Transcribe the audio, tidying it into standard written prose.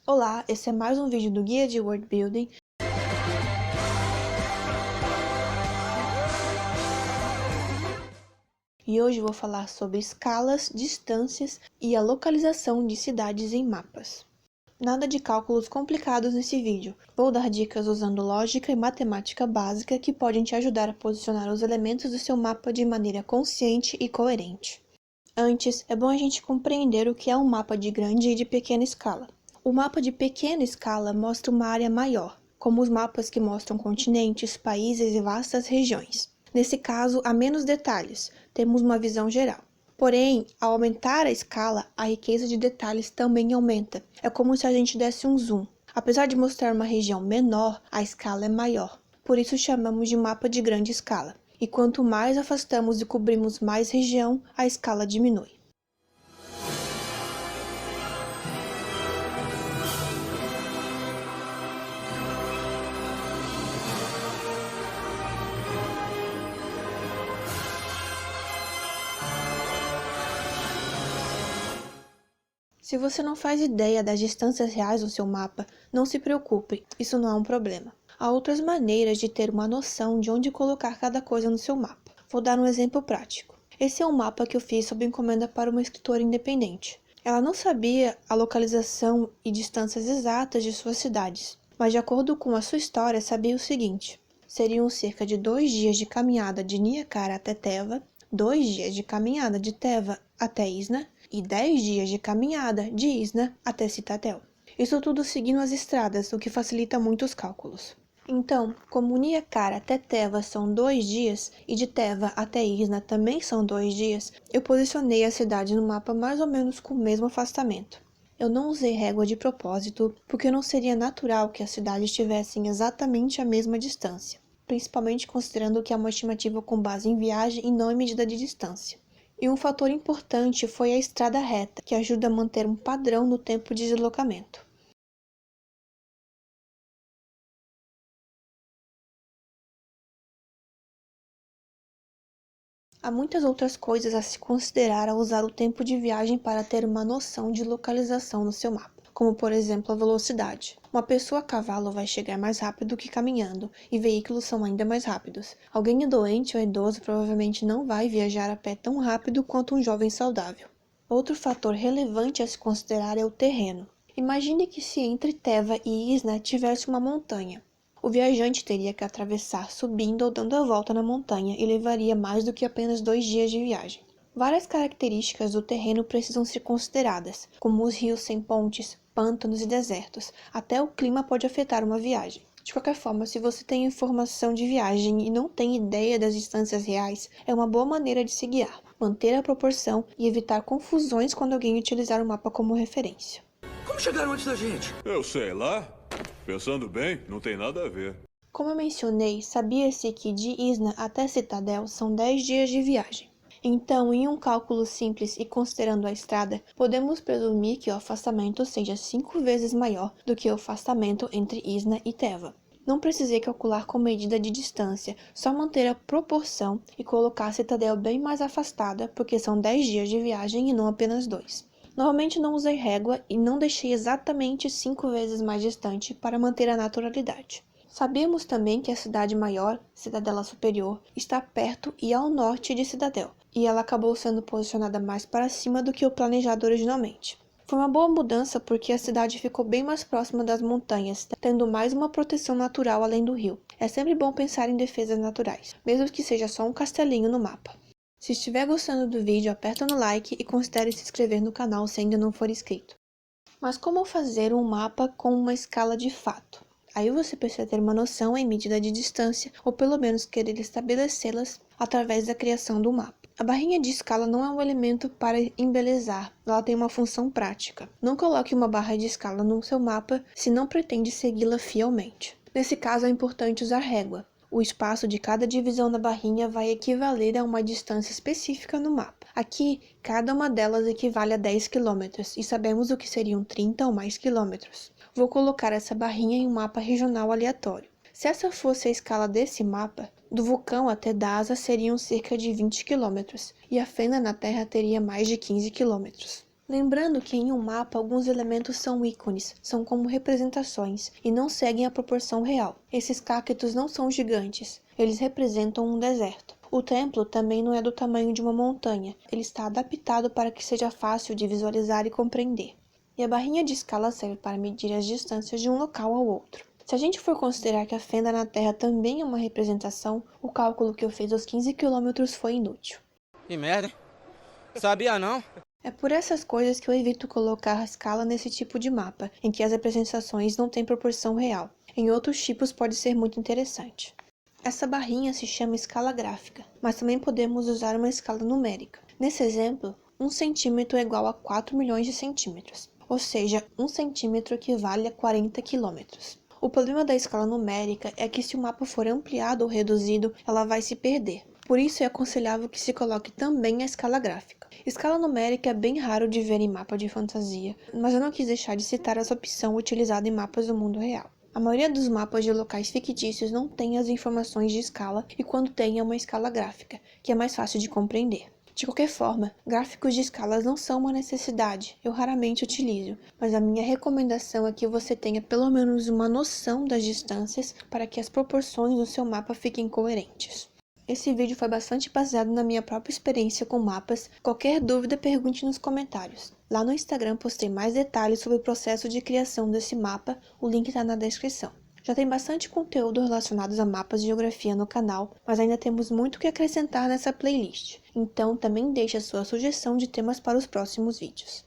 Olá, esse é mais um vídeo do Guia de World Building. E hoje vou falar sobre escalas, distâncias e a localização de cidades em mapas. Nada de cálculos complicados nesse vídeo. Vou dar dicas usando lógica e matemática básica que podem te ajudar a posicionar os elementos do seu mapa de maneira consciente e coerente. Antes, é bom a gente compreender o que é um mapa de grande e de pequena escala. O mapa de pequena escala mostra uma área maior, como os mapas que mostram continentes, países e vastas regiões. Nesse caso, há menos detalhes, temos uma visão geral. Porém, ao aumentar a escala, a riqueza de detalhes também aumenta. É como se a gente desse um zoom. Apesar de mostrar uma região menor, a escala é maior. Por isso chamamos de mapa de grande escala. E quanto mais afastamos e cobrimos mais região, a escala diminui. Se você não faz ideia das distâncias reais no seu mapa, não se preocupe, isso não é um problema. Há outras maneiras de ter uma noção de onde colocar cada coisa no seu mapa. Vou dar um exemplo prático. Esse é um mapa que eu fiz sob encomenda para uma escritora independente. Ela não sabia a localização e distâncias exatas de suas cidades, mas de acordo com a sua história sabia o seguinte: seriam cerca de 2 dias de caminhada de Niacara até Teva, 2 dias de caminhada de Teva até Isna, e 10 dias de caminhada de Isna até Citadel. Isso tudo seguindo as estradas, o que facilita muito os cálculos. Então, como Niacara até Teva são 2 dias e de Teva até Isna também são 2 dias, eu posicionei a cidade no mapa mais ou menos com o mesmo afastamento. Eu não usei régua de propósito, porque não seria natural que as cidades tivessem exatamente a mesma distância, principalmente considerando que é uma estimativa com base em viagem e não em medida de distância. E um fator importante foi a estrada reta, que ajuda a manter um padrão no tempo de deslocamento. Há muitas outras coisas a se considerar ao usar o tempo de viagem para ter uma noção de localização no seu mapa, como por exemplo a velocidade. Uma pessoa a cavalo vai chegar mais rápido que caminhando, e veículos são ainda mais rápidos. Alguém doente ou idoso provavelmente não vai viajar a pé tão rápido quanto um jovem saudável. Outro fator relevante a se considerar é o terreno. Imagine que se entre Teva e Isna tivesse uma montanha. O viajante teria que atravessar subindo ou dando a volta na montanha e levaria mais do que apenas 2 dias de viagem. Várias características do terreno precisam ser consideradas, como os rios sem pontes, pântanos e desertos. Até o clima pode afetar uma viagem. De qualquer forma, se você tem informação de viagem e não tem ideia das distâncias reais, é uma boa maneira de se guiar, manter a proporção e evitar confusões quando alguém utilizar o mapa como referência. Como chegaram antes da gente? Eu sei lá. Pensando bem, não tem nada a ver. Como eu mencionei, sabia-se que de Isna até Citadel são 10 dias de viagem. Então, em um cálculo simples e considerando a estrada, podemos presumir que o afastamento seja 5 vezes maior do que o afastamento entre Isna e Teva. Não precisei calcular com medida de distância, só manter a proporção e colocar a Citadel bem mais afastada, porque são 10 dias de viagem e não apenas 2. Normalmente não usei régua e não deixei exatamente 5 vezes mais distante para manter a naturalidade. Sabíamos também que a cidade maior, Cidadela Superior, está perto e ao norte de Citadel, e ela acabou sendo posicionada mais para cima do que o planejado originalmente. Foi uma boa mudança porque a cidade ficou bem mais próxima das montanhas, tendo mais uma proteção natural além do rio. É sempre bom pensar em defesas naturais, mesmo que seja só um castelinho no mapa. Se estiver gostando do vídeo, aperta no like e considere se inscrever no canal se ainda não for inscrito. Mas como fazer um mapa com uma escala de fato? Aí você precisa ter uma noção em medida de distância, ou pelo menos querer estabelecê-las através da criação do mapa. A barrinha de escala não é um elemento para embelezar, ela tem uma função prática. Não coloque uma barra de escala no seu mapa se não pretende segui-la fielmente. Nesse caso é importante usar régua. O espaço de cada divisão da barrinha vai equivaler a uma distância específica no mapa. Aqui, cada uma delas equivale a 10 km, e sabemos o que seriam 30 ou mais quilômetros. Vou colocar essa barrinha em um mapa regional aleatório. Se essa fosse a escala desse mapa, do vulcão até Dasa seriam cerca de 20 km, e a fenda na Terra teria mais de 15 km. Lembrando que em um mapa alguns elementos são ícones, são como representações e não seguem a proporção real. Esses cactos não são gigantes, eles representam um deserto. O templo também não é do tamanho de uma montanha, ele está adaptado para que seja fácil de visualizar e compreender. E a barrinha de escala serve para medir as distâncias de um local ao outro. Se a gente for considerar que a fenda na Terra também é uma representação, o cálculo que eu fiz aos 15 quilômetros foi inútil. Que merda, hein? Sabia não? É por essas coisas que eu evito colocar a escala nesse tipo de mapa, em que as representações não têm proporção real. Em outros tipos pode ser muito interessante. Essa barrinha se chama escala gráfica, mas também podemos usar uma escala numérica. Nesse exemplo, 1 centímetro é igual a 4 milhões de centímetros, ou seja, 1 centímetro equivale a 40 quilômetros. O problema da escala numérica é que se o mapa for ampliado ou reduzido, ela vai se perder. Por isso é aconselhável que se coloque também a escala gráfica. Escala numérica é bem raro de ver em mapa de fantasia, mas eu não quis deixar de citar essa opção utilizada em mapas do mundo real. A maioria dos mapas de locais fictícios não tem as informações de escala e quando tem é uma escala gráfica, que é mais fácil de compreender. De qualquer forma, gráficos de escalas não são uma necessidade, eu raramente utilizo, mas a minha recomendação é que você tenha pelo menos uma noção das distâncias para que as proporções do seu mapa fiquem coerentes. Esse vídeo foi bastante baseado na minha própria experiência com mapas. Qualquer dúvida, pergunte nos comentários. Lá no Instagram postei mais detalhes sobre o processo de criação desse mapa, o link está na descrição. Já tem bastante conteúdo relacionado a mapas de geografia no canal, mas ainda temos muito o que acrescentar nessa playlist. Então também deixe a sua sugestão de temas para os próximos vídeos.